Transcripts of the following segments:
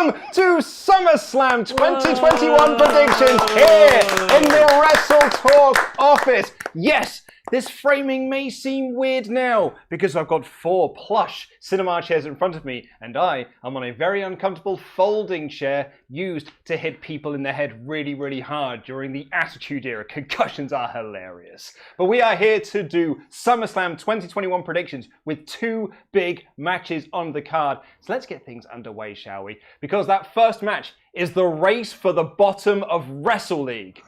welcome to SummerSlam 2021 predictions here in the WrestleTalk office. Yes, this framing may seem weird now because I've got 4 plush cinema chairs in front of me and I am on a very uncomfortable folding chair used to hit people in the head really, really hard during the Attitude Era. Concussions are hilarious. But we are here to do SummerSlam 2021 predictions with 2 big matches on the card. So let's get things underway, shall we? Because that first match is the race for the bottom of Wrestle League.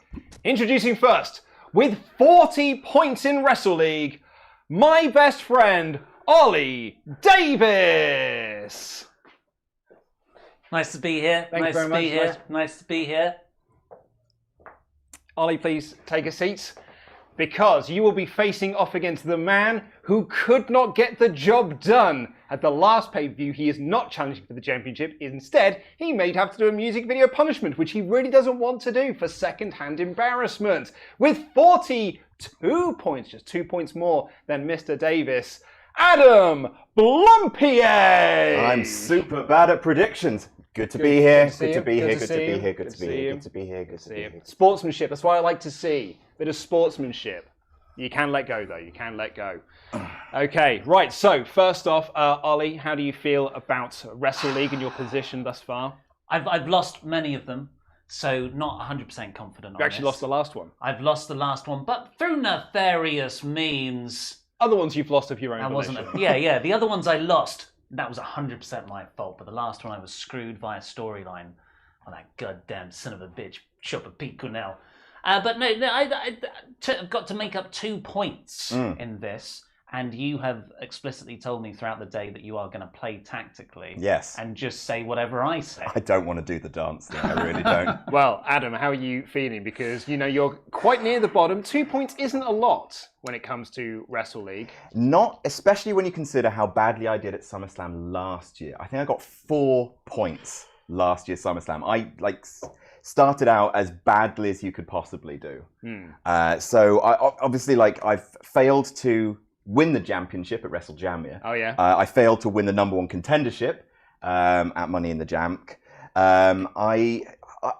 Introducing first, with 40 points in Wrestle League, my best friend, Ollie Davis. Nice to be here. Thank you very much. Nice to be here. Ollie, please take a seat, because you will be facing off against the man who could not get the job done. At the last pay-per-view, he is not challenging for the championship. Instead, he may have to do a music video punishment, which he really doesn't want to do for second-hand embarrassment. With 42 points, just 2 points more than Mr. Davis, Adam Blumpier! I'm super bad at predictions. Good to be here. Good to be here. Good to be here. Sportsmanship, that's what I like to see. Bit of sportsmanship. You can let go, though. You can let go. Okay, right. So, first off, Ollie, how do you feel about Wrestle League and your position thus far? I've lost many of them, so not 100% confident on You actually this. lost the last one. I've lost the last one, but through nefarious means. Other ones you've lost of your own That volition. wasn't. Yeah. The other ones I lost. That was 100% my fault, but the last one I was screwed via storyline on that goddamn son of a bitch, Chopper Pete Cornell. But no, I've got to make up 2 points in this, and you have explicitly told me throughout the day that you are going to play tactically. Yes. And just say whatever I say. I don't want to do the dance thing. I really don't. Well, Adam, how are you feeling? Because, you know, you're quite near the bottom. 2 points isn't a lot when it comes to Wrestle League. Not, especially when you consider how badly I did at SummerSlam last year. I think I got 4 points last year's SummerSlam. I, started out as badly as you could possibly do. So I obviously I've failed to win the championship at WrestleJamia. Oh yeah. I failed to win the #1 contendership at Money in the Jamk.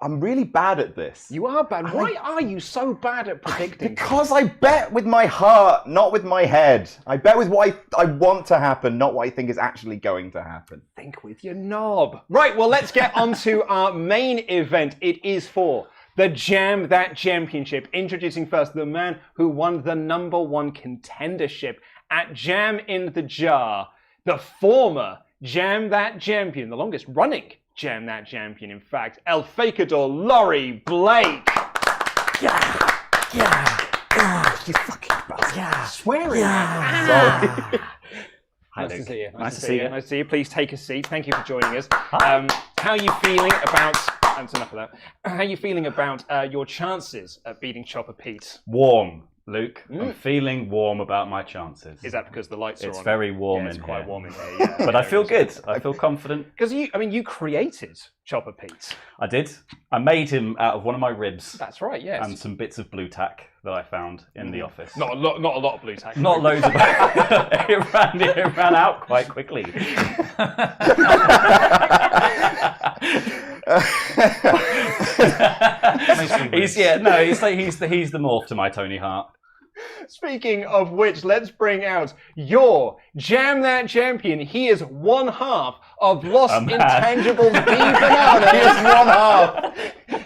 I'm really bad at this. You are bad. Why are you so bad at predicting? Because I bet with my heart, not with my head. I bet with what I want to happen, not what I think is actually going to happen. Think with your knob. Right, well, let's get on to our main event. It is for the Jam That Championship. Introducing first the man who won the #1 contendership at Jam in the Jar. The former Jam That Champion, the longest running Jam That Champion, in fact, El Fakador Laurie Blake. Yeah, you fucking bastard. Yeah, swearing. Sorry. Hi, nice to see you. Nice to see you. Nice to see you. Please take a seat. Thank you for joining us. How are you feeling about? That's enough of that. How are you feeling about your chances at beating Chopper Pete? Warm, Luke. I'm feeling warm about my chances. Is that because the lights are on? It's very warm in here. It's quite warm in here, yeah. But I feel good. I feel confident. Because you created Chopper Pete. I did. I made him out of one of my ribs. That's right, yes. And some bits of blue tack that I found in the office. Not a lot of blue tack. Not loads of it ran out quite quickly. He's the morph to my Tony Hart. Speaking of which, let's bring out your Jam That Champion. He is one half of Lost Intangibles B Banana. He is one half.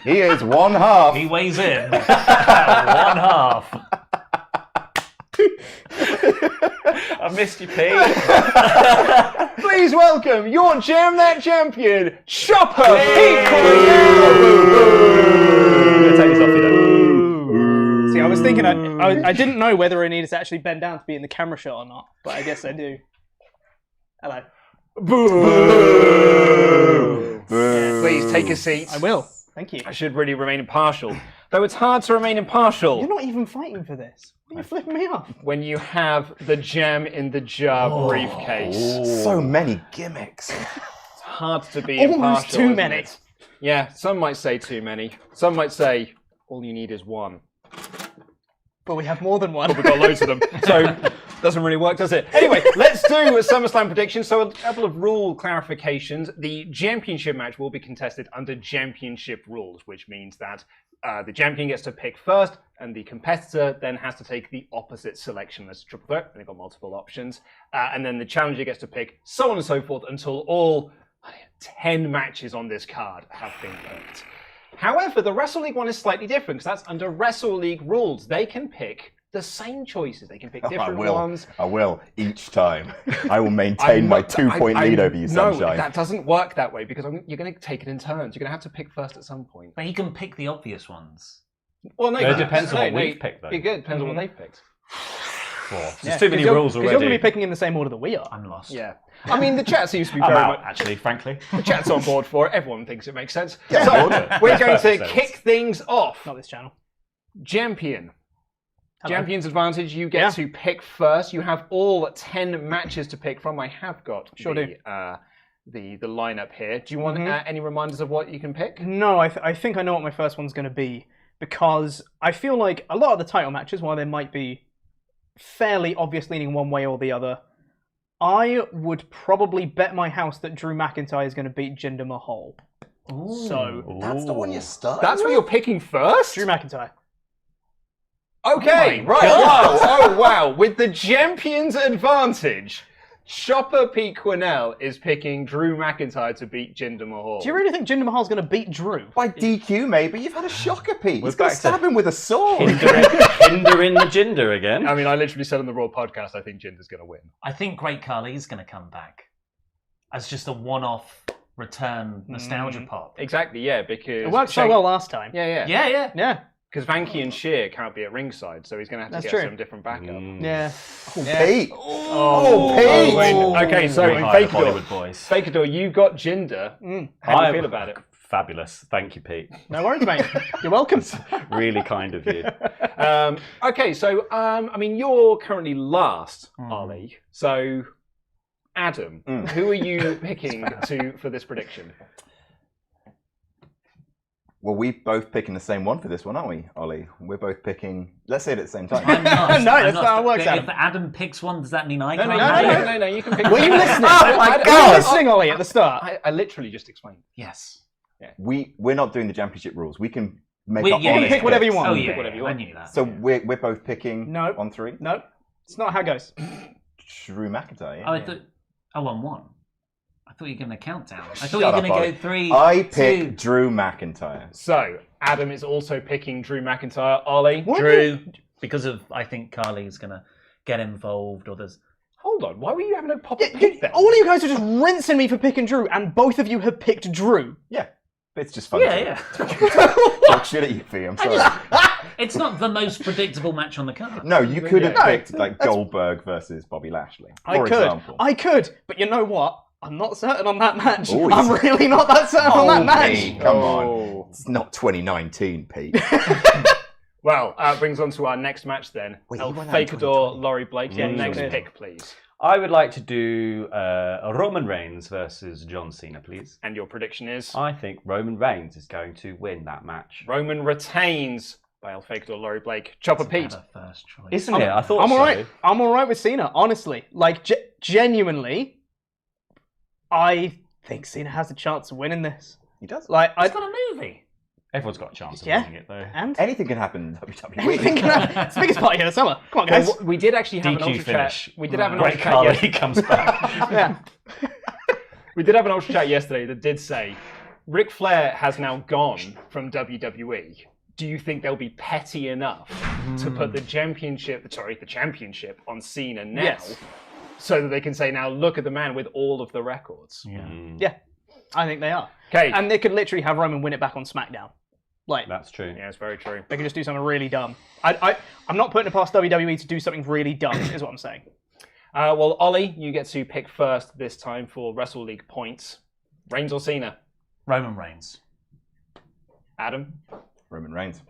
He is one half. He weighs in. One half. I missed you, Pete. Please welcome your Jam That Champion, Chopper Pete. Take this off you, though. See, I was thinking, I didn't know whether I needed to actually bend down to be in the camera shot or not, but I guess I do. Hello. Boo! Boo! Please take a seat. I will. Thank you. I should really remain impartial. Though it's hard to remain impartial. You're not even fighting for this. Why are you flipping me off? When you have the Jam in the Jar briefcase. So many gimmicks. It's hard to be Almost impartial. too many. It? Yeah, some might say too many. Some might say all you need is one. But we have more than one. But we've got loads of them. So Doesn't really work, does it? Anyway, let's do a SummerSlam prediction. So a couple of rule clarifications. The championship match will be contested under championship rules, which means that the champion gets to pick first, and the competitor then has to take the opposite selection as a triple threat. And they've got multiple options. And then the challenger gets to pick, so on and so forth, until all 10 matches on this card have been picked. However, the Wrestle League one is slightly different, because that's under Wrestle League rules. They can pick the same choices. They can pick different ones. I will, each time. I will maintain my 2-point lead over you, Sunshine. No, that doesn't work that way, because you're going to take it in turns. You're going to have to pick first at some point. But he can pick the obvious ones. Well, no, it depends on what we've picked, though. It depends on what they've picked. There's too many rules already. You're going to be picking in the same order that we are. I'm lost. Yeah. I mean, the chat seems to be I'm very out, much... actually, frankly. The chat's on board for it. Everyone thinks it makes sense. Yeah, so, we're going to kick things off. Not this channel. Champion. Hello. Champion's advantage, you get to pick first. You have all 10 matches to pick from. I have got the lineup here. Do you want any reminders of what you can pick? No, I think I know what my first one's going to be, because I feel like a lot of the title matches, while they might be fairly obvious leaning one way or the other, I would probably bet my house that Drew McIntyre is going to beat Jinder Mahal. Ooh. So That's the one you start. That's what you're picking first? Drew McIntyre. Okay, right. Wow. Oh, wow. With the champion's advantage, Shopper Pete Quinnell is picking Drew McIntyre to beat Jinder Mahal. Do you really think Jinder Mahal's going to beat Drew? By DQ, maybe. You've had a shocker, Pete. We're He's going to back to- stab him with a sword. Hinder in the Jinder again. I mean, I literally said on the Raw podcast, I think Jinder's going to win. I think Great Khali's going to come back as just a one-off return nostalgia pop. Exactly, yeah, because... It worked so well last time. Yeah. Yeah. Because Vanky and Sheer can't be at ringside, so he's going to have to That's get true. some different backup. Yeah. Pete. Oh, Pete! Okay, so We in hired Fakador, Bollywood boys. Fakador, you've got Jinder. How do you feel about it? Fabulous. Thank you, Pete. No worries, mate. You're welcome. Really kind of you. Okay, so, I mean, you're currently last, Ollie. So, Adam, who are you picking for this prediction? Well, we're both picking the same one for this one, aren't we, Ollie? We're both picking... Let's say it at the same time. I'm lost. No, I'm that's not lost. how it works, If Adam. Adam picks one, does that mean I No, can't? you can pick... Were you listening? Oh my Were God! you listening, Ollie, at the start? I literally just explained. Yes. We're not doing the championship rules. We can make You up can pick whatever you picks. want. Oh, You yeah. pick whatever you want. I knew that. So we're both picking No. on 3? No, it's not how it goes. Drew McIntyre, yeah. Oh, I thought... Oh, on 1. I thought you were going to countdown. I thought Shut you were up, going to Ollie. go 3, I 2. pick Drew McIntyre. So, Adam is also picking Drew McIntyre. Ollie? Drew, because of, I think Carly's going to get involved, or there's... Hold on, why were you having a pop-up pick then? All of you guys are just rinsing me for picking Drew, and both of you have picked Drew. Yeah. It's just fun. Yeah. Talk shit at you, Fee. I'm sorry. It's not the most predictable match on the card. No, you could have No, picked like Goldberg versus Bobby Lashley, I for could. example. I could, but you know what? I'm not certain on that match. Oh, I'm he's- really not that certain on that match. Pete, come on. Oh. It's not 2019, Pete. Well, brings on to our next match then. Wait, El he went out in Fakador, Laurie Blake. Your Mm. next Yeah. pick, please. I would like to do Roman Reigns versus John Cena, please. And your prediction is? I think Roman Reigns is going to win that match. Roman retains by El Fakador, Laurie Blake. Chopper Pete. Better first choice. Isn't it? I thought I'm so. alright. I'm alright with Cena, honestly. Like, genuinely, I think Cena has a chance of winning this. He does. Like, He's got a movie. Everyone's got a chance of Yeah. winning it, though. and Anything can happen in WWE. anything can happen. It's the biggest party of the summer. Come on, guys. Well, we did actually have an DQ ultra finish. chat. We did have an Great ultra chat Carly yesterday. comes back. Yeah. We did have an ultra chat yesterday that did say Ric Flair has now gone from WWE. Do you think they'll be petty enough to put the championship on Cena now, Yes. so that they can say, now look at the man with all of the records? Yeah. I think they are. Okay. And they could literally have Roman win it back on SmackDown. Like, That's true. Yeah, it's very true. they could just do something really dumb. I'm not putting it past WWE to do something really dumb, is what I'm saying. Well, Ollie, you get to pick first this time for Wrestle League points. Reigns or Cena? Roman Reigns. Adam? Roman Reigns.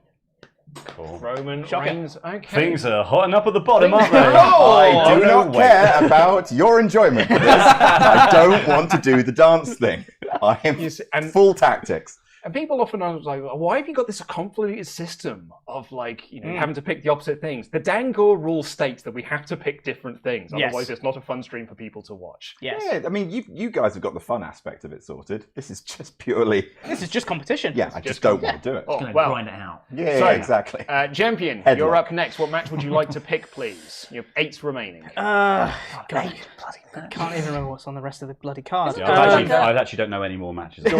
Cool. Roman Shocking. Reigns. Okay. Things are hotting up at the bottom, aren't they? I do not care about your enjoyment of this. I don't want to do the dance thing. I am You see- and- full tactics. And people often are like, why have you got this convoluted system of having to pick the opposite things? The Dangor rule states that we have to pick different things. Yes. Otherwise, it's not a fun stream for people to watch. Yes. Yeah, I mean, you guys have got the fun aspect of it sorted. This is just purely. This is just competition. Yeah, I just don't want to do it. Oh, Gonna well. grind it out. Yeah, So, exactly. Champion, Headlock. you're up next. What match would you like to pick, please? You have 8 remaining. God, Bloody can't even remember what's on the rest of the bloody card. Yeah, I actually don't know any more matches. Do you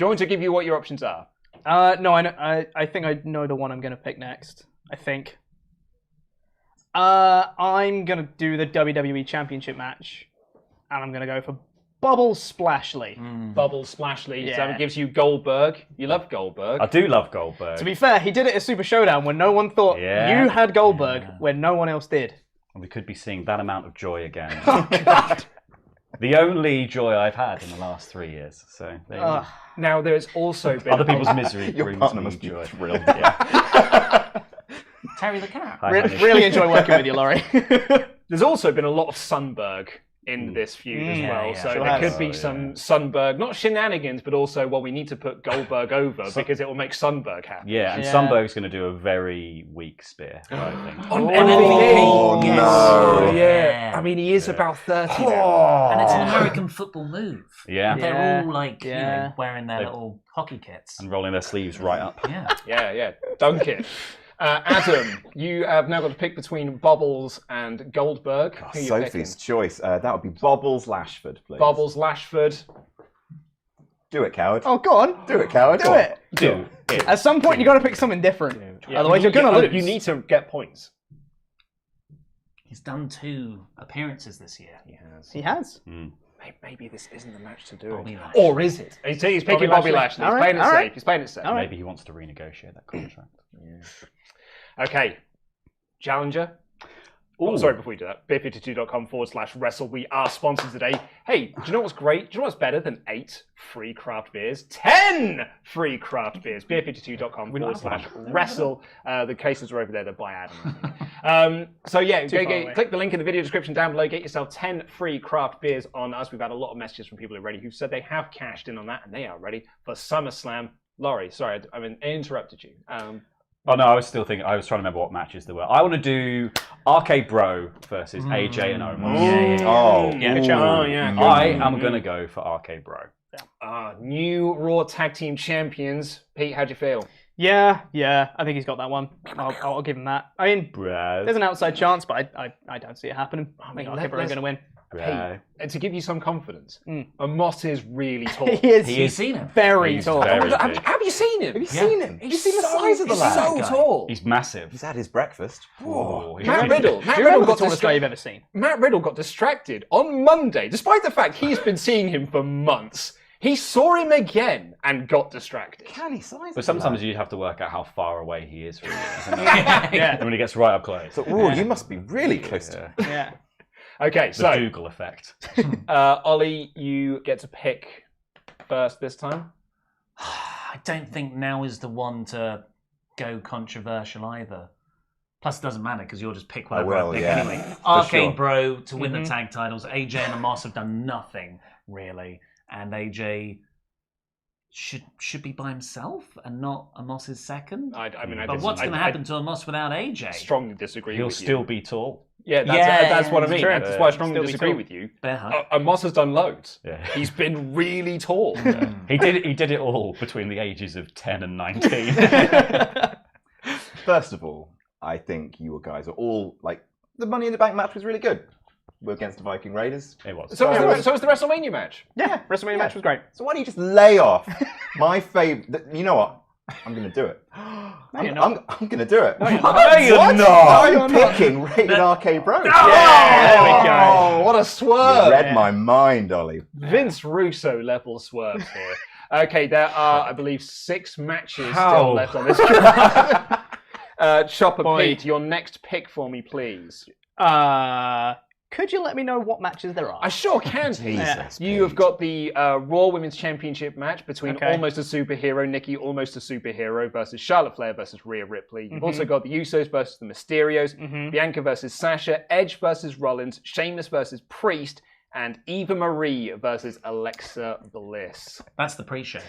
want to give you what your options are? No, I know. I think I know the one I'm going to pick next. I think. I'm going to do the WWE Championship match, and I'm going to go for Bubbles Splashly. Bubbles Splashly. So Yeah. that gives you Goldberg. You love Goldberg. I do love Goldberg. To be fair, he did it at Super Showdown when no one thought Yeah. you had Goldberg, when no one else did. And we could be seeing that amount of joy again. Oh, God. The only joy I've had in the last 3 years. So there you go. Now, there's also been... Other people's misery Your brings partner me must be joy. thrilled. Terry the cat. Hi, honey. Really enjoy working with you, Laurie. There's also been a lot of Sunberg in this feud as well. yeah, so sure there has. could be some Sunberg, not shenanigans, but also, we need to put Goldberg over because it will make Sunberg happy. Yeah, and Yeah. Sunberg's going to do a very weak spear, I think. On Oh, MVP. no. Yeah. I mean, he is about 30 now. And it's an American football move. Yeah. They're Yeah. all like, Yeah. wearing their little hockey kits. And rolling their sleeves right up. Yeah. Yeah. Dunk it. Adam, you have now got to pick between Bubbles and Goldberg. Who are you picking? Sophie's choice. That would be Bobbles Lashford, please. Bubbles, Lashford. Do it, coward. Oh, go on. Do it, coward. Do it. Do it. At some point, you got to pick something different. Yeah, Otherwise, you're going to lose. You need to get points. He's done 2 appearances this year. He has. He has. Maybe this isn't the match to do Bobby it. Lashley. Or is it? He's picking Bobby Lashley. He's All playing it right, all safe. right. He's playing it safe. All right. Maybe he wants to renegotiate that contract. Okay. Challenger. Oh, sorry, before we do that, beer52.com/wrestle. We are sponsored today. Hey, do you know what's great? Do you know what's better than 8 free craft beers? 10 free craft beers. beer52.com/wrestle. The cases are over there. They're by Adam. So yeah, click the link in the video description down below. Get yourself 10 free craft beers on us. We've had a lot of messages from people already who said they have cashed in on that and they are ready for SummerSlam. Laurie, sorry, I interrupted you. Oh no, I was still thinking. I was trying to remember what matches there were. I want to do RK-Bro versus AJ and Omos. I am going to go for RK-Bro. New Raw Tag Team Champions. Pete, how'd you feel? Yeah. I think he's got that one. I'll give him that. I mean, there's an outside chance, but I don't see it happening. I think RK-Bro are going to win. Hey, and to give you some confidence, Omos is really tall. He is. You've seen him. Very tall. very Have big. you seen him? Have you seen him? Have you seen the size of the He's lad? so tall. He's massive. He's had his breakfast. Oh, he's Matt really- Riddle. Do you remember the tallest guy you've ever seen? Matt Riddle got distracted on Monday, despite the fact he's been seeing him for months. He saw him again and got distracted. Canny size. But sometimes you have to work out how far away he is from you. Yeah. And when he gets right up close. So, ooh, you must be really close to him. Yeah. Okay, The so Dougal effect. Ollie, you get to pick first this time. I don't think now is the one to go controversial either. Plus, it doesn't matter because you'll just pick whatever will, I pick yeah. anyway. For Arcade sure. Bro to win the tag titles. AJ and Omos have done nothing really, and AJ should be by himself and not Omos's second. But what's going to happen to Omos without AJ? Strongly disagree. He'll with still you. be tall. Yeah, that's what I mean. true. That's why I strongly Still be disagree tall. with you. Bear hug. Omos has done loads. Yeah. He's been really tall. He did it all between the ages of 10 and 19. First of all, I think you guys are all like the Money in the Bank match was really good. We're against the Viking Raiders. It was. So was the WrestleMania match. Yeah. WrestleMania match was great. So why don't you just lay off my favorite? You know what? I'm going to do it. you're not. I'm going to do it. No, you're not. No, you're not. I'm picking Rated RK Bro. Yeah, there we go. Oh, what a swerve! You read my mind, Ollie. Vince Russo level swerve here. Okay, there are, I believe, 6 matches How? still left on this card. Chopper Boy. Pete, your next pick for me, please. Could you let me know what matches there are? I sure can, Pete. Jesus, You have got the Raw Women's Championship match between Okay. Almost a Superhero, Nikki Almost a Superhero versus Charlotte Flair versus Rhea Ripley. You've also got the Usos versus the Mysterios, Bianca versus Sasha, Edge versus Rollins, Sheamus versus Priest, and Eva Marie versus Alexa Bliss. That's the pre-show.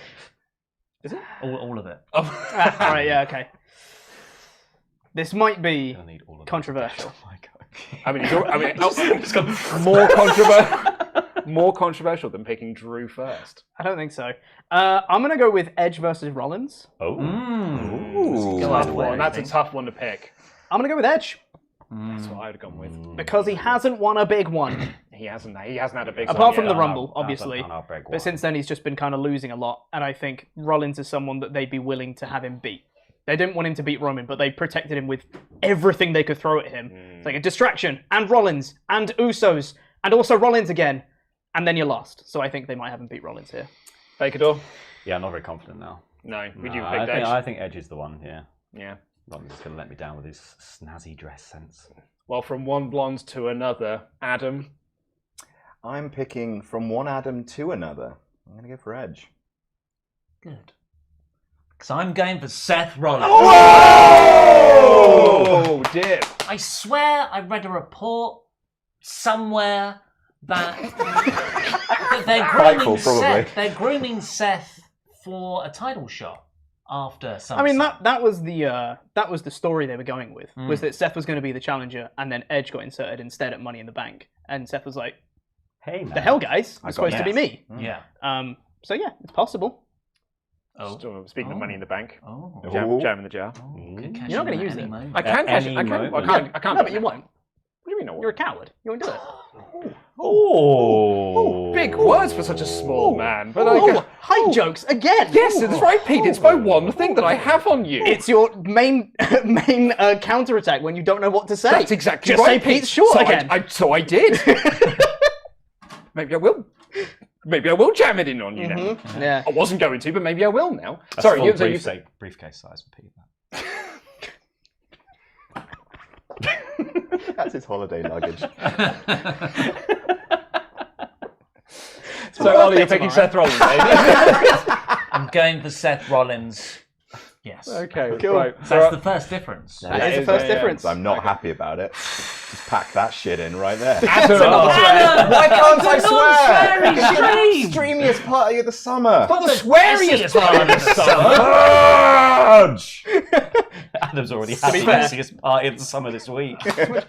Is it? All of it. Oh. All right, yeah, okay. This might be I need all of controversial. Oh my god. I mean, more controversial. More controversial than picking Drew first. I don't think so. I'm going to go with Edge versus Rollins. Oh. Ooh. Tough one. That's a tough one to pick. I'm going to go with Edge That's what I would have gone with. because he hasn't won a big one. He hasn't had a big Apart one from yet. the Rumble, obviously. Not our big one. But since then, he's just been kind of losing a lot. And I think Rollins is someone that they'd be willing to have him beat. They didn't want him to beat Roman, but they protected him with everything they could throw at him. It's like a distraction, and Rollins, and Usos, and also Rollins again. And then you lost. So I think they might have him beat Rollins here. Fakador? Yeah, I'm not very confident now. No, would you No, pick Edge? I think Edge is the one, yeah. Yeah. Rollins is going to let me down with his snazzy dress sense. Well, from one blonde to another, Adam. I'm picking from one Adam to another. I'm going to go for Edge. Good. Because I'm going for Seth Rollins. Oh, dip. I swear I read a report somewhere that they're grooming Frightful, probably. Seth. They're grooming Seth for a title shot after SummerSlam. I mean, that was the story they were going with, was that Seth was going to be the challenger, and then Edge got inserted instead at Money in the Bank. And Seth was like, Hey, man. the hell, guys? I It's got supposed to be me. Yeah. So yeah, it's possible. Oh. Speaking of Money in the Bank, Oh. jam in the jar. Could cash You're not in gonna at use any it. moment. I can cash it. any I can't. moment. I can't. No, but you won't. What do you mean I won't? You're a coward. You won't do it. Oh. Big words for such a small man. But I High jokes again. yes, that's right, Pete. It's my one thing that I have on you. It's your main counterattack when you don't know what to say. That's exactly Just right. say Pete's short so again. So I did. Maybe I will. Maybe I will jam it in on you now. Yeah. I wasn't going to, but maybe I will now. That's Sorry, full you briefcase size for Pete. That's his holiday luggage. So Ollie, you're picking Seth Rollins, eh? I'm going for Seth Rollins. Yes. Okay, Cool. right. That's the first difference. That is the first difference. I'm not happy about it. Just pack that shit in right there. Adam, Why can't I swear? Very It's the stream. streamiest party of the summer. not the sweariest part of the summer. Fudge! Adam's already had the fair. easiest party of the summer this week.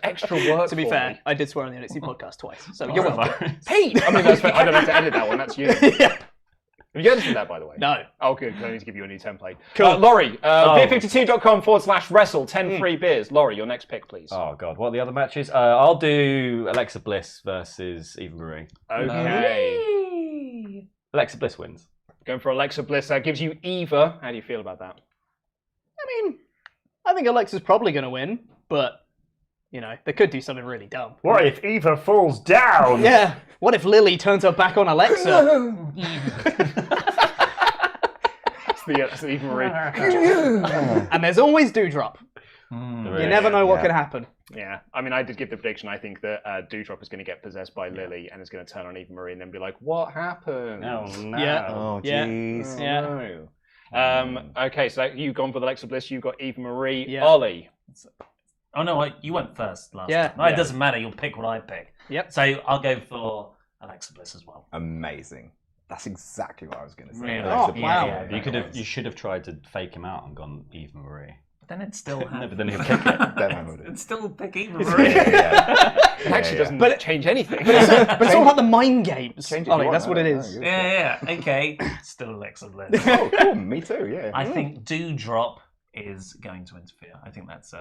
Extra work. To be for fair, me. I did swear on the NXT podcast twice, so you're welcome. Pete. I mean, that's fair. I don't have to edit that one. That's you. Yeah. Have you edited that, by the way? No. Oh, good. 'Cause I need to give you a new template. Cool. Laurie, beer52.com/wrestle, 10 free beers. Laurie, your next pick, please. Oh god, what are the other matches? I'll do Alexa Bliss versus Eva Marie. Okay. Alexa Bliss wins. Going for Alexa Bliss. That gives you Eva. How do you feel about that? I mean, I think Alexa's probably going to win, but, you know, they could do something really dumb. What if Eva falls down? Yeah. What if Lily turns her back on Alexa? It's the Eva Marie. And there's always Dewdrop. You never know what Yeah. could happen. Yeah. I mean, I did give the prediction. I think that Dewdrop is going to get possessed by Lily and is going to turn on Eva Marie and then be like, what happened? Oh no. Yeah. Oh, Yeah. jeez. Yeah. No. Okay, so you've gone for the Alexa Bliss. You've got Eva Marie. Yeah. Ollie. Oh no, you went first last Yeah. time. No, it doesn't matter. You'll pick what I pick. Yep. So I'll go for Alexa Bliss as well. Amazing. That's exactly what I was going to say. Really? Alexa Oh, Bliss. wow. Yeah. You should have tried to fake him out and gone Eva Marie. But then it's still No, but then he'll pick it. Then I would. it's still pick Eva Marie. It actually doesn't change anything. But it's all about the mind games. Change it if Ollie, you want, that's what it no, is. no, Yeah. Okay. Still Alexa Bliss. Oh, cool. Me too, yeah. I think Dewdrop is going to interfere. I think that's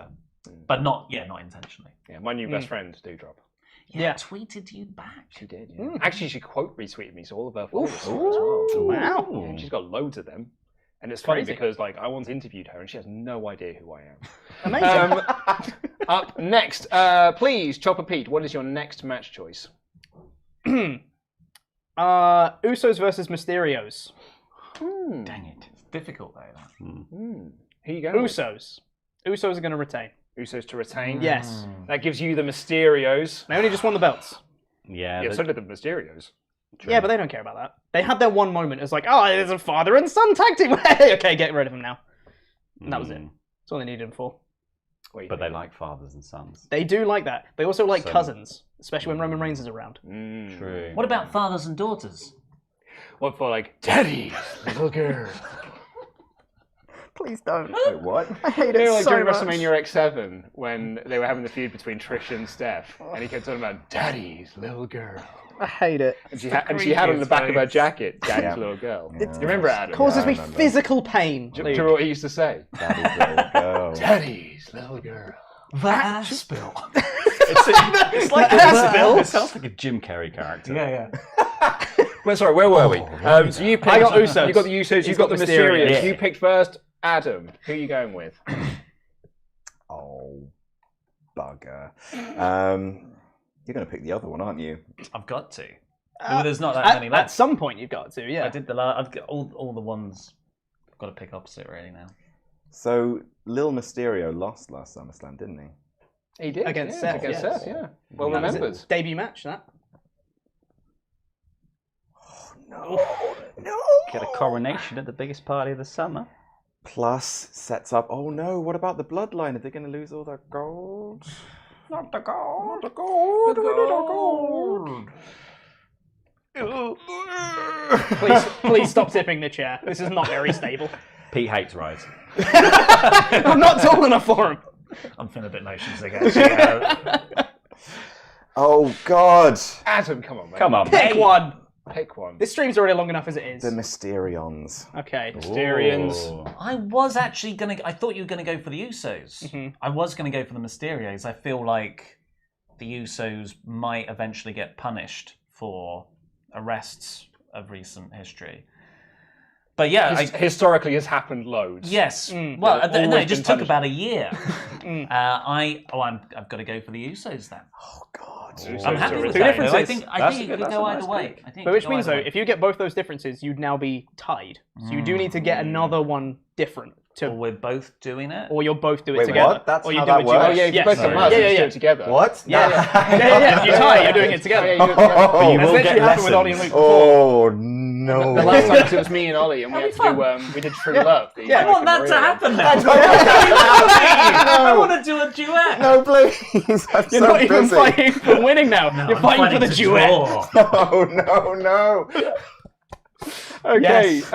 but not intentionally. Yeah, my new best friend, Dewdrop. Yeah. Tweeted you back. She did, yeah. Actually, she quote retweeted me, so all of her followers saw it as well. Wow. Yeah, and she's got loads of them. And it's funny Crazy. because like I once interviewed her and she has no idea who I am. Amazing. Up next, please, Chopper Pete, what is your next match choice? Usos versus Mysterios. Dang it. It's difficult though. That. Who you going with? Usos. Usos are going to retain. Usos to retain. Yes. That gives you the Mysterios. They only just won the belts. Yeah. Yeah, so did the Mysterios. Yeah, but they don't care about that. They had their one moment. It's like, oh, there's a father and son tag team. Okay, get rid of him now. And that was it. That's all they needed him for. Wait, But they like fathers and sons. They do like that. They also like So- cousins, especially when Roman Reigns is around. True. What about fathers and daughters? What for, like, Daddy, little girl? Please don't. Wait, what? I hate You it know, like so during much. WrestleMania X7, when they were having the feud between Trish and Steph, and he kept talking about Daddy's little girl. I hate it. And she had on the back of her jacket, Daddy's Yeah. little girl. Yeah. Do you remember Adam? Causes I me remember. physical pain. Do you remember what he used to say? Daddy's little girl. Daddy's little girl. That spill. It's like it sounds like a Jim Carrey character. Yeah. Well, sorry, where were we? So you picked, I got Usos. You got the Usos. You He's got the got Mysterios. Mysterios. You picked first. Adam, who are you going with? Oh, bugger. You're going to pick the other one, aren't you? I've got to. Well, there's not that many At left. some point, you've got to, yeah. I did the last. I've got all the ones. I've got to pick opposite really now. So, Lil Mysterio lost last SummerSlam, didn't he? He did. Against Seth, Against yes. Seth, yeah. Well That was remembered. it. Debut match, that. No. Get a coronation at the biggest party of the summer. Plus, sets up. Oh no! What about the bloodline? Are they going to lose all their gold? Not the gold. The gold. We need the gold. Please stop tipping the chair. This is not very stable. Pete hates Rise. I'm not tall enough for him. I'm feeling a bit motion sick actually. Oh God! Adam, come on, man. Come on, Pick mate. one. Pick one. This stream's already long enough as it is. The Mysterions. Okay. Mysterians. Ooh. I was actually gonna. I thought you were gonna go for the Usos. Mhm. I was gonna go for the Mysterios. I feel like the Usos might eventually get punished for arrests of recent history. But yeah, Historically has happened loads. yes. Mm. Well, They've no, always it just been took about a year. Mm. I've got to go for the Usos then. Oh God! Usos I'm happy are with Two that. differences. though. I think That's it a could go nice either way. pick. I think But it which could go means, either though, way. if you get both those differences, you'd now be tied. So you do need to get another one different. Or we're both doing it. Or you'll both do it Wait, together. what? That's or you how do that a works? duet. Oh yeah, if you Yes. both come Sorry. out, Yeah, let's yeah, do yeah. it together. What? Yeah, yeah. If you tie, you're doing it together. Yeah, you do it together. Oh, you That's will literally get happened with Ollie and lessons. Luke before. Oh no! The last time it was me and Ollie, and we had That'd to be do we did True Love. the Yeah. I want Mike that and to Maria. happen now. I want to do a duet. No, please! I'm You're so not even busy. fighting for winning now. No, You're I'm fighting for the to duet. draw. No! Okay, Yes.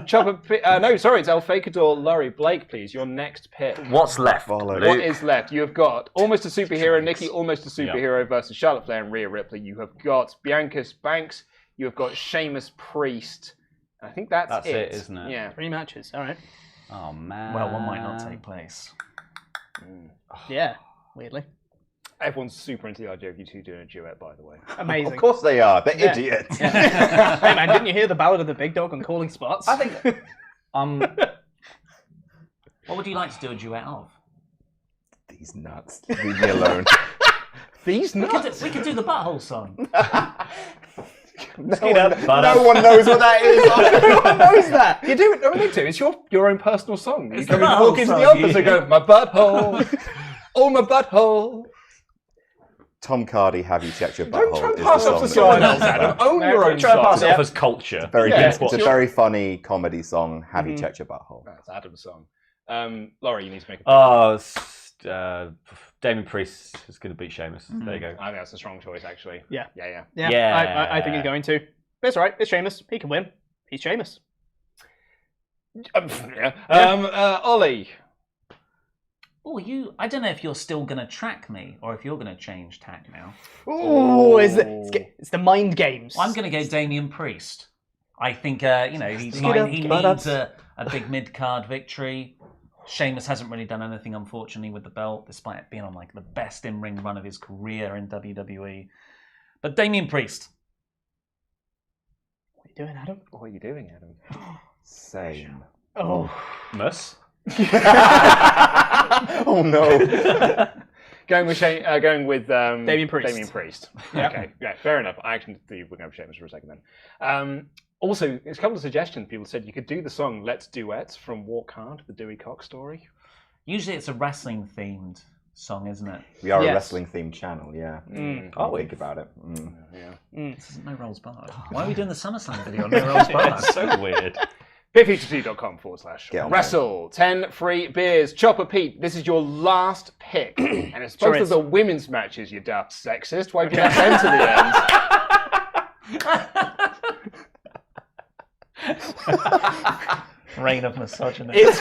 Chopper. No, sorry, it's El Fakador, Laurie, Blake, please. Your next pick. What's left? Follow. What is left? You have got Almost a Superhero, Nikki, Almost a Superhero versus Charlotte Flair and Rhea Ripley. You have got Bianca Banks. You have got Sheamus Priest. I think that's it, isn't it? Yeah. 3 matches. All right. Oh man. Well, one might not take place. Yeah. Weirdly. Everyone's super into the idea of you two doing a duet, by the way. Amazing. Of course they are. They're Yeah. idiots. Hey man, didn't you hear the ballad of the big dog on calling spots? I think. What would you like to do a duet of? These nuts. Leave me alone. These nuts. We could do the butthole song. No one knows what that is. No one knows that. You do it. No, me too. It's your own personal song. You It's go the and walk butthole into the song, office and yeah. go, my butthole. Oh, my butthole. Tom Cardy, have you checked your Don't butthole? try and is pass the off to song someone that else, goes Adam. about. Own your own Try to pass song. it off as culture. Very Yeah, good. It's a very funny comedy song. Have you checked your butthole? That's Adam's song. Laurie, you need to make a pick. Oh, Damien Priest is going to beat Sheamus. There you go. I think that's a strong choice, actually. Yeah. Yeah. Yeah. Yeah. I think he's going to. But it's all right. It's Sheamus. He can win. He's Sheamus. Ollie. Oh, I don't know if you're still going to track me or if you're going to change tack now. Ooh, it's the mind games. I'm going to go Damien Priest. I think he needs a big mid-card victory. Sheamus hasn't really done anything, unfortunately, with the belt, despite it being on like the best in-ring run of his career in WWE. But Damien Priest. What are you doing, Adam? What are you doing, Adam? Same. Oh. Mus? Oh no. Going with Damien Priest. Damien Priest. Okay, yeah, fair enough. I actually thought you were going to Sheamus for a second then. Also, there's a couple of suggestions. People said you could do the song "Let's Duets" from Walk Hard, the Dewey Cox story. Usually it's a wrestling-themed song, isn't it? We are a Yes. wrestling themed channel, yeah. Are we? Think about it. Yeah. This isn't No Rolls Barred. Why are we doing the SummerSlam video on No Rolls Barred? It's so weird. pitfuture2.com/wrestle. 10 free beers. Chopper Pete, this is your last pick. And it's both Sure of the women's matches, you daft sexist. Why have you left them to the end? Reign of misogyny. It's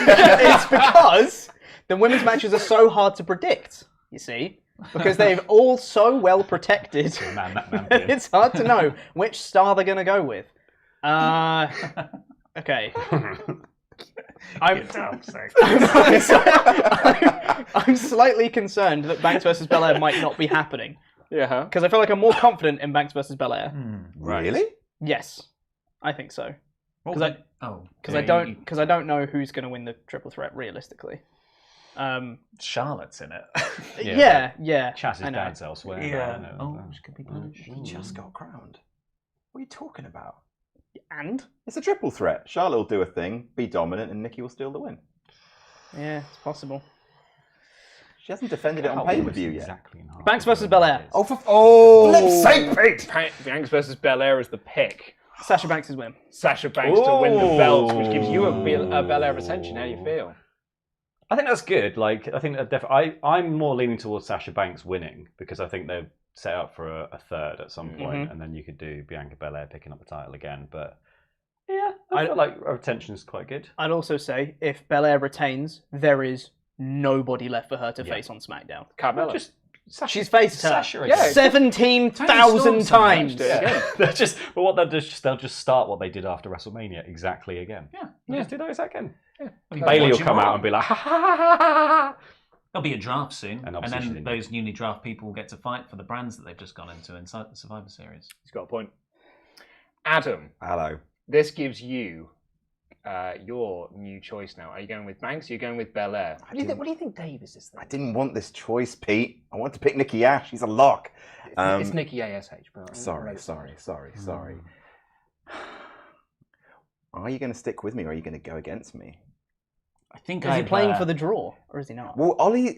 because the women's matches are so hard to predict, you see, because they've all so well protected. It's hard to know which star they're going to go with. Okay. I'm slightly concerned that Banks versus Belair might not be happening. Yeah. Because I feel like I'm more confident in Banks versus Belair. Really? Yes, I think so. Because I don't know who's going to win the triple threat realistically. Charlotte's in it. Yeah. Chaz's I know. dad's elsewhere. Which could be punished. He just got crowned. What are you talking about? And It's a triple threat. Charlotte will do a thing, be dominant, and Nikki will steal the win. yeah, it's possible. She hasn't defended it on pay-per-view yet. Exactly. in half. Banks versus Belair. Oh, flip's sake, Pete! Banks versus Belair is the pick. Sasha Banks is win. Sasha Banks to win the belts, which gives you a Belair retention. How do you feel? I think that's good. Like, I think I'm more leaning towards Sasha Banks winning because I think they're set up for a third at some point, and then you could do Bianca Belair picking up the title again. But yeah, I feel like her retention is quite good. I'd also say if Belair retains, there is nobody left for her to face on SmackDown. Carmella. Just Sasha, She's faced her Sasha again. 17,000 times. Yeah. But what they'll just start what they did after WrestleMania exactly again. Yeah. Just do that again. Bailey Bailey will come out and be like, ha ha ha ha ha. There'll be a draft soon, And and obviously she then didn't. those newly draft people will get to fight for the brands that they've just gone into inside the Survivor Series. He's got a point. Adam, Hello. this gives you your new choice now. Are you going with Banks? Or are you going with Belair? What do you think Dave is this thing? I didn't want this choice, Pete. I want to pick Nikki A.S.H. She's a lock. It's Nikki A.S.H. But Sorry. Are you going to stick with me or are you going to go against me? I think Is he playing for the draw, or is he not? Well,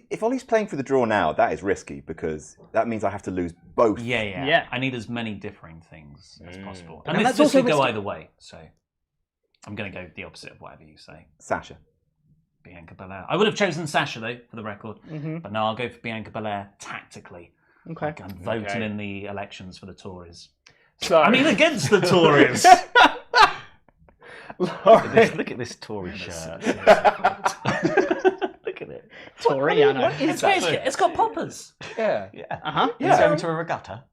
if Ollie's playing for the draw now, that is risky because that means I have to lose both. Yeah. I need as many differing things as possible, and And this that's also could go risky. either way. So I'm going to go the opposite of whatever you say. Sasha. Bianca Belair. I would have chosen Sasha though, for the record, Mm-hmm. but no, I'll go for Bianca Belair tactically. Okay. Like I'm voting Okay. in the elections for the Tories. So, I mean, against the Tories. Look at this Tory shirt. Look at it. Toriano. It's got poppers. yeah. Uh-huh. He's going to a regatta.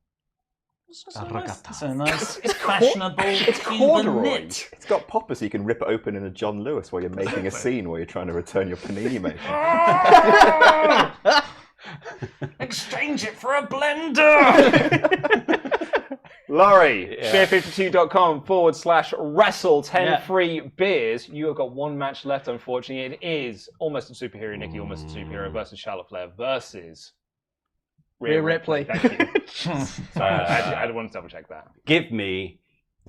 So nice. It's fashionable. It's Cuban corduroy. knit. It's got poppers so you can rip it open in a John Lewis while you're making a scene while you're trying to return your panini maker. Exchange it for a blender. Laurie, Yeah. share52.com/wrestle 10 Yeah. free beers. You have got one match left, unfortunately. It is Almost a Superhero Nikki, Almost a Superhero versus Charlotte Flair versus Rhea Ripley. Thank you. Sorry, I wanted to double check that. Give me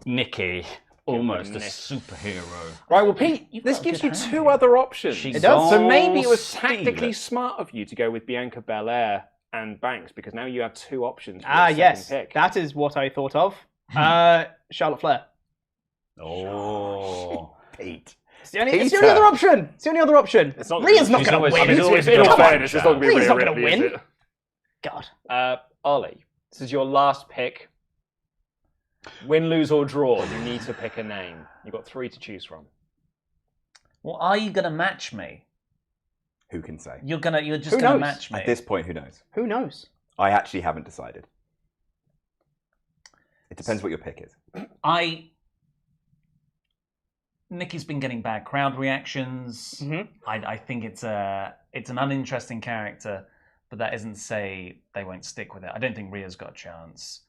Nikki, almost a Nick. superhero. Right, well, Pete, You've this got a gives good you hand two here. other options. She's It does. So maybe it was steal tactically it. smart of you to go with Bianca Belair and Banks because now you have two options. For Ah, your yes. second pick. That is what I thought of. Charlotte Flair. Oh. Pete. It's the only Peter. other option. It's the only other option. It's not- Rhea's not She's going to always- win. she's It's always in all got a fairness, it's not going to be Rhea's Rhea not gonna Ripley, is win. it? God. Ollie, this is your last pick. Win, lose, or draw, you need to pick a name. You've got three to choose from. Well, are you going to match me? Who can say? You're just Who going to knows? match me. At this point, who knows? Who knows? I actually haven't decided. It depends what your pick is. Nikki's been getting bad crowd reactions. Mhm. I think it's an uninteresting character, but that isn't to say they won't stick with it. I don't think Rhea's got a chance.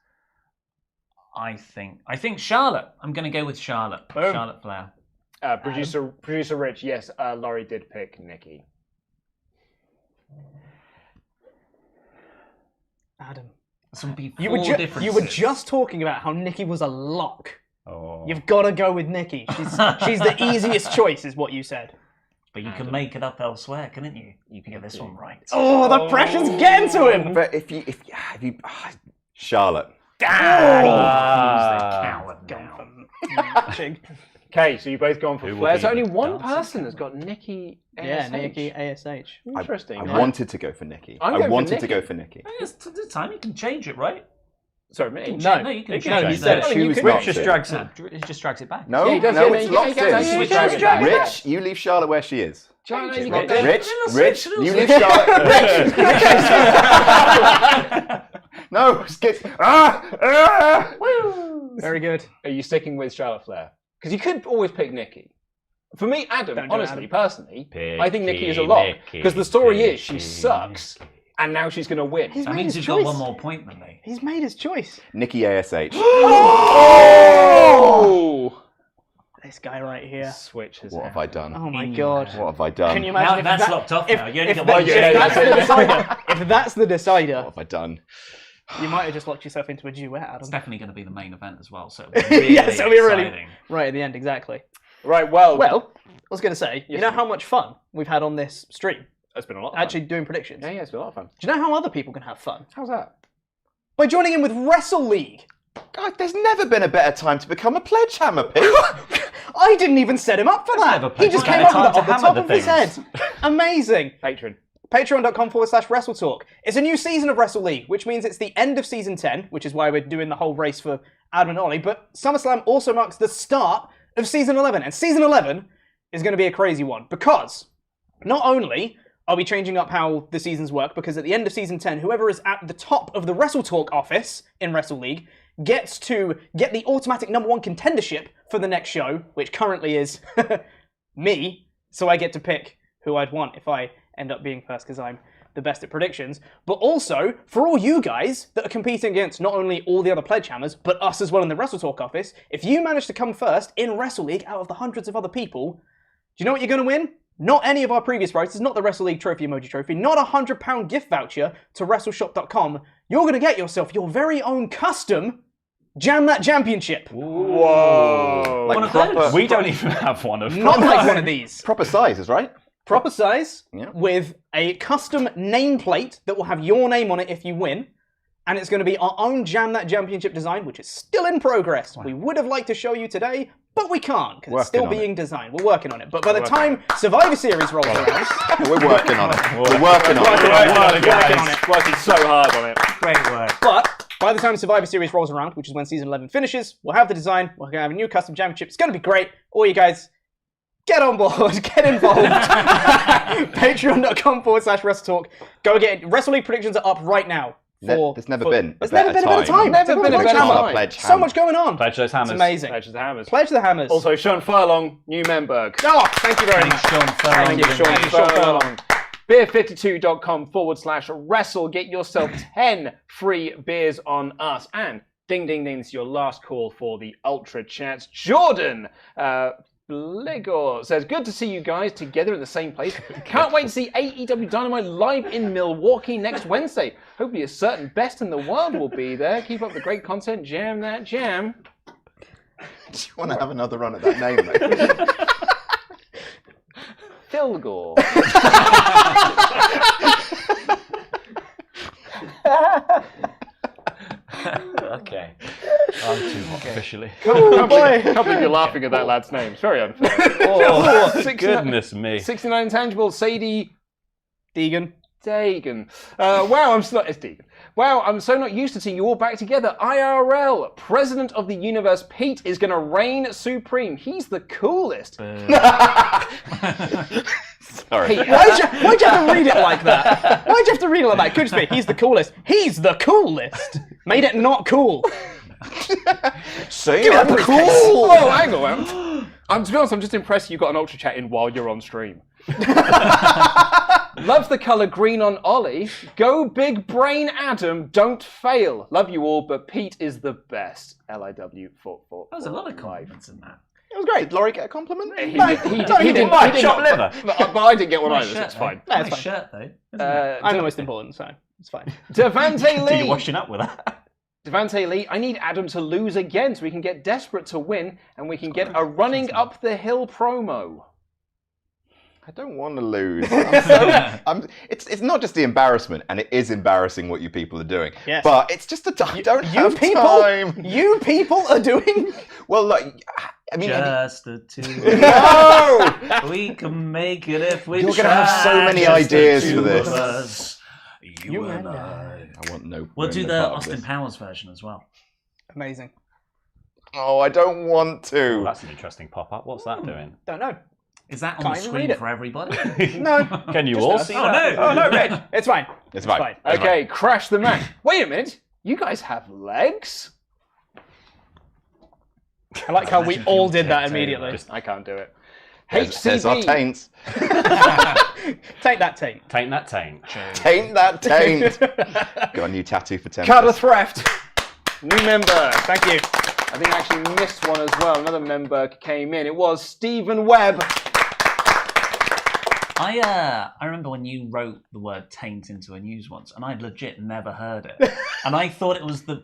I think Charlotte. I'm going to go with Charlotte. Boom. Charlotte Flair. Producer Rich, yes, Laurie did pick Nikki. Adam. This would be You four were, you differences. were just talking about how Nikki was a lock. Oh. You've got to go with Nikki. She's the easiest choice, is what you said. But you can make it up elsewhere, couldn't you? You can get this one right. Oh, the pressure's getting to him. But if you Charlotte. Coward now. Okay, so you've both gone for Who will Flair. be So only the one dancing person has got Nikki A.S.H. Yeah, Nikki A.S.H. Interesting. I wanted to go for Nikki. I'm I going for wanted to Nikki. go for Nikki. It's the time you can change it, right? Sorry, me. No, No, you can No, change you said that. choose Rich not just to. drags it. He just drags it back. No, Yeah, he does, no, yeah, it's you locked can- in. you can drag it back. Rich, you leave Charlotte where she is. Charlotte, you Rich, got Rich, you leave Charlotte. Rich. No, skip. Very good. Are you sticking with Charlotte Flair? Because you could always pick Nikki. For me, Adam, Don't do honestly, Adam. personally, I think Nikki is a lock. Because the story is she sucks, and now she's going to win. He's That made means his you've choice. got one more point than me. He's made his choice. Nikki A.S.H. Oh! This guy right here. Switch has What have I done? Oh my god. What have I done? Can you imagine Now if that's that, locked off if, now. You only if, got that- one if yeah, that's yeah. the decider, if that's the decider, What have I done? you might have just locked yourself into a duet, It's Adam. definitely going to be the main event as well, so it'll be really Yes, it'll be really- exciting. Right at the end, exactly. Right, well, Well, I was going to say, you Yes, know sir. how much fun we've had on this stream? it's been a lot of fun. Actually doing predictions. Yeah, it's been a lot of fun. Do you know how other people can have fun? How's that? By joining in with Wrestle League. God, there's never been a better time to become a pledge hammer, Pete. I didn't even set him up for that. never He played just one. came up with it Time off to the top hammer of the his head. Amazing. Patron. Patreon.com/WrestleTalk. It's a new season of Wrestle League, which means it's the end of season 10, which is why we're doing the whole race for Adam and Ollie. But SummerSlam also marks the start of season 11. And season 11 is going to be a crazy one because not only are we changing up how the seasons work, because at the end of season 10, whoever is at the top of the WrestleTalk office in Wrestle League gets to get the automatic #1 contendership for the next show, which currently is me. So I get to pick who I'd want if I end up being first because I'm the best at predictions. But also, for all you guys that are competing against not only all the other pledge hammers, but us as well in the WrestleTalk office, if you manage to come first in Wrestle League out of the hundreds of other people, do you know what you're going to win? Not any of our previous prizes, not the Wrestle League Trophy Emoji Trophy, not a £100 gift voucher to WrestleShop.com. You're going to get yourself your very own custom Jam That Championship. Whoa. One Like of proper, those? We don't even have one of Not like one of these. proper sizes, right? Proper size, Yeah. with a custom nameplate that will have your name on it if you win. And it's going to be our own Jam That Championship design, which is still in progress. We would have liked to show you today, but we can't, because it's still Working on being designed. We're working on it. But by the Working on time Survivor Series rolls around, We're working on it. We're working on Working it. on it. Working so hard on it. Great work. but by the time Survivor Series rolls around, which is when season 11 finishes, we'll have the design, we're going to have a new custom championship. It's going to be great. All you guys, get on board, get involved. Patreon.com/WrestleTalk. Go get it. Wrestle League predictions are up right now. There's never been a There's never been a better time. Never been a better time. Pledge So hammer. much going on. Pledge those hammers. It's amazing. Pledge the hammers. Pledge the hammers. Also, Sean Furlong, New Memberg. oh, thank you very much. Thanks, Sean Furlong. Thank you, Sean. Sean Furlong. Beer52.com/wrestle. Get yourself 10 free beers on us. And ding, ding, ding, this is your last call for the Ultra Chats. Jordan Bligor says, good to see you guys together in the same place. Can't wait to see AEW Dynamite live in Milwaukee next Wednesday. Hopefully a certain best in the world will be there. Keep up the great content. Jam that jam. Do you want to have another run at that name, mate? Philgore. Okay. I'm too hot officially. Oh, boy. Can't believe you're laughing at that lad's name. It's very unfair. Oh, 69 goodness me. 69 Intangible, Sadie Deegan. Dagan. Wow, it's Deegan. Wow, I'm so not used to seeing you all back together. IRL, President of the Universe, Pete is going to reign supreme. He's the coolest. Sorry. Pete, Why'd you have to read it like that? Why'd you have to read it like that? It could just be, he's the coolest. He's the coolest. Made it not cool. See, I'm cool. Whoa, hang on. To be honest, I'm just impressed you got an Ultra Chat in while you're on stream. Love the colour green on Ollie. Go big brain Adam, don't fail. Love you all, but Pete is the best. LIW for There's a lot of life. compliments in that. It was great. Did Laurie get a compliment? He No, didn't. he didn't. Right, chop liver. But I didn't get one Nice either, so shirt, it's fine. though. That's Nice fine. shirt, though. Isn't it? I'm the most important, so it's fine. Devante You're Lee. washing up with that. Devante Lee, I need Adam to lose again so we can get desperate to win and we can get a running up the hill promo. I don't want to lose. It's not just the embarrassment, and it is embarrassing what you people are doing. Yes. But it's just that I don't You have people, time. you people are doing. Well, look, I mean, Just the two. no! We can make it if we You're try. gonna have so many Just the ideas two for this. of us. You and I. I want no. We'll do the part of Austin this. Powers version as well. Amazing. Oh, I don't want Oh, to. that's an interesting pop-up. What's that doing? Don't know. Is that on Can't the even screen read it. for everybody? No. Can you Just all us. see Oh, that? no. Oh no, Rich. It's fine. It's fine. Okay, crash the match. Wait a minute. You guys have legs? I like how we Imagine all if you did that taped immediately. over. I can't do it. There's our HCB. taints. Take that taint. Taint that taint. Taint that taint. Got a new tattoo for 10. Carter Theft. New member. Thank you. I think I actually missed one as well. Another member came in. It was Stephen Webb. I remember when you wrote the word taint into a news once, and I'd legit never heard it, and I thought it was a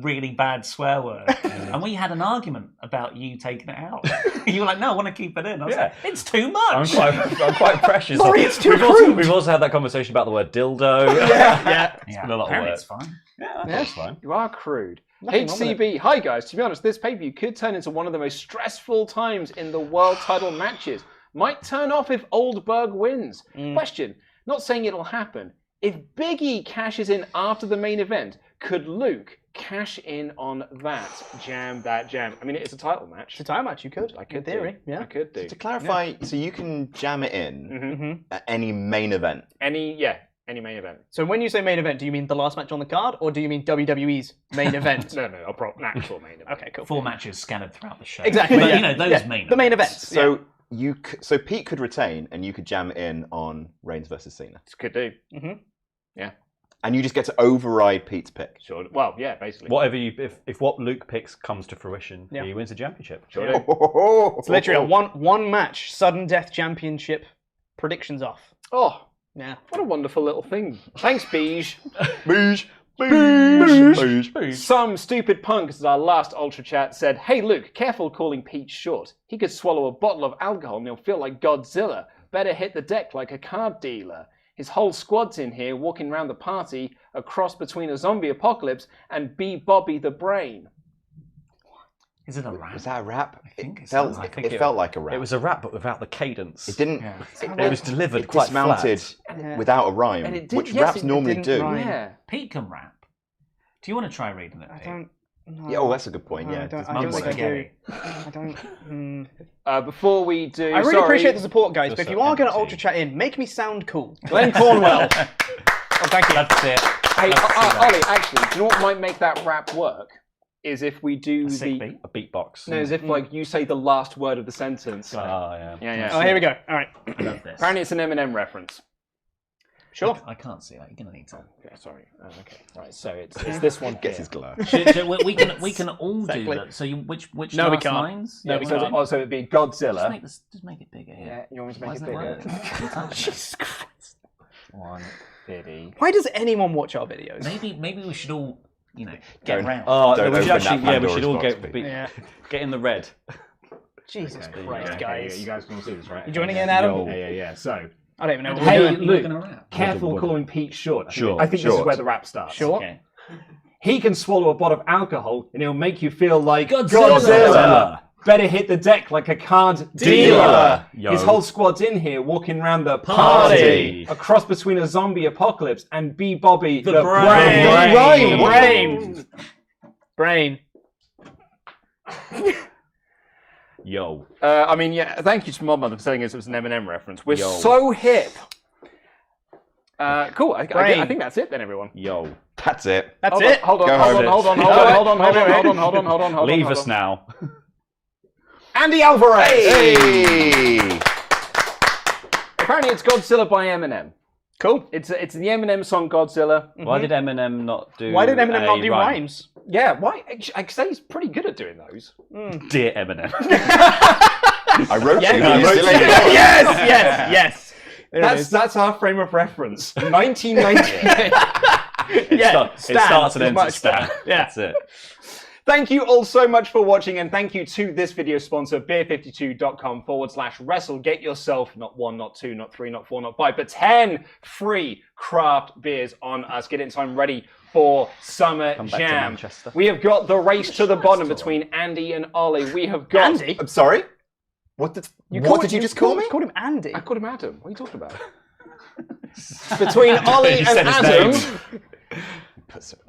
really bad swear word, and we had an argument about you taking it out. You were like, "No, I want to keep it in." I was like, "It's too much." I'm quite precious. Laurie, it's too We've also had that conversation about the word dildo. Yeah. It's been a lot of apparently work. it's fine. Yeah, that's fine. You are crude. Nothing wrong with HCB, hi guys. To be honest, this pay-per-view could turn into one of the most stressful times in the world title matches. Might turn off if Goldberg wins. Question, not saying it'll happen. If Big E cashes in after the main event, could Luke cash in on that jam? I mean, it's a title match. It's a time match. You could. I could in theory. do. Yeah. I could do. To clarify, so you can jam it in Mm-hmm. at any main event. Any main event. So when you say main event, do you mean the last match on the card, or do you mean WWE's main event? No, an actual main event. Okay, cool. 4 matches scattered throughout the show. Exactly. But, yeah. you know, those Yeah, main the main events. So so Pete could retain, and you could jam it in on Reigns versus Cena, Could do. and you just get to override Pete's pick. Sure. Well, yeah, basically. Whatever if what Luke picks comes to fruition, Yeah. he wins the championship. Sure do. It's literally a one match sudden death championship predictions off. Oh, Yeah. what a wonderful little thing. Thanks, Beige. Beige. Beige. Some stupid punk, as our last Ultra Chat, said, "Hey Luke, careful calling Pete short. He could swallow a bottle of alcohol and he'll feel like Godzilla. Better hit the deck like a card dealer. His whole squad's in here walking around the party, a cross between a zombie apocalypse and B. Bobby the Brain." Is it a rap? Was that a rap? I think It so. felt. I It felt like a rap. It was a rap, but without the cadence. It didn't. Yeah. It was delivered It quite dismounted Yeah. without a rhyme, And it did- which yes, raps it normally didn't do. rhyme. Yeah. Pete can rap. Do you want to try reading it, I Pete? don't. No. Yeah, oh, that's a good point. No, Yeah, I don't, It's I don't mumble think I do. spaghetti. I don't. Before we do, I really sorry, appreciate the support, guys. You're But if so you are going to empty. Ultra Chat in, make me sound cool. Glenn Cornwell. Oh, thank you. That's it. Hey, That's it. Ollie, actually, do you know what might make that rap work? Is if we do A sick the beat. A beatbox. no, as if like you say the last word of the sentence. Yeah. Yeah. Oh, here we go. All right. I love this. Apparently, it's an Eminem reference. Sure. I can't see that. You're gonna need to. Okay, sorry. Okay, right. So it's this one. Gets here. his glow. We can all Exactly. do that. So which No, we last can't. lines? No, Yeah, we because can't. also it'd be Just Godzilla. make this. Just make it bigger here. Yeah, you want me to Why make it isn't it bigger? working? Jesus Christ. One bitty. Why does anyone watch our videos? Maybe we should all get Don't- round. Oh, Don't we should open that actually, yeah, we Pandora's should all box, get Pete. get in the red. Jesus Okay, Christ, okay, guys. you guys can all see this, right? You joining in, Adam? Yo. Yeah. So, I don't even know what hey, we're doing. Luke, Gonna rap. careful calling Pete short. Short. I think this is Short. where the rap starts. Sure. Okay. He can swallow a bottle of alcohol and it'll make you feel like Godzilla. Godzilla. Better hit the deck like a card dealer. Yo. His whole squad's in here walking around the Party. party. A cross between a zombie apocalypse and B. Bobby The the Brain. Brain. Brain. Yo. I mean, yeah, thank you to Modmother for telling us it was an Eminem reference. We're Yo. so hip. Cool. I Brain. think that's it then, everyone. Yo. That's it. That's Hold it. on, hold on, Go hold home. on, hold on, No, hold on, wait, hold on, wait, hold on, wait, hold on, hold on, hold on, hold on. Leave hold us on. now. Andy Alvarez. Hey! Apparently, it's Godzilla by Eminem. Cool. It's the Eminem song Godzilla. Why did Eminem not do? Why did Eminem a not do rhyme? rhymes? Yeah, why? I say he's pretty good at doing those. Dear Eminem. I wrote Yeah, you. you You wrote still to- ain't got it. yes. There it is. That's our frame of reference. 1998. It starts and is ends much at Stan. better. Yeah. That's it. Thank you all so much for watching, and thank you to this video sponsor, beer52.com/wrestle. Get yourself not 1, not 2, not 3, not 4, not 5, but 10 free craft beers on us. Get it in time ready for Summer Come back to Jam. Manchester. We have got the race to the bottom between Andy and Ollie. We have got... Andy? I'm sorry? What did you just call me? Called him Andy. I called him Adam. What are you talking about? between Ollie He and said his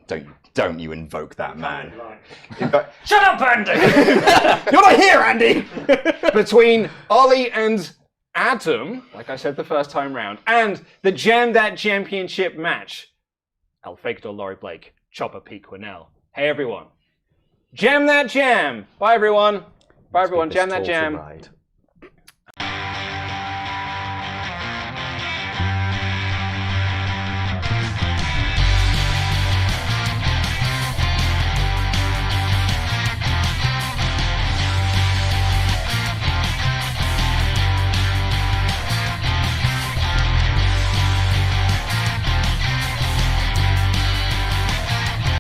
Adam. Don't you invoke that man. Shut up, Andy! You're not here, Andy! Between Ollie and Adam, like I said the first time round, and the Jam That Championship match. El Fakador, Laurie Blake, Chopper Pete Quinnell. Hey everyone. Jam That Jam! Bye everyone. Bye everyone. Jam That Jam.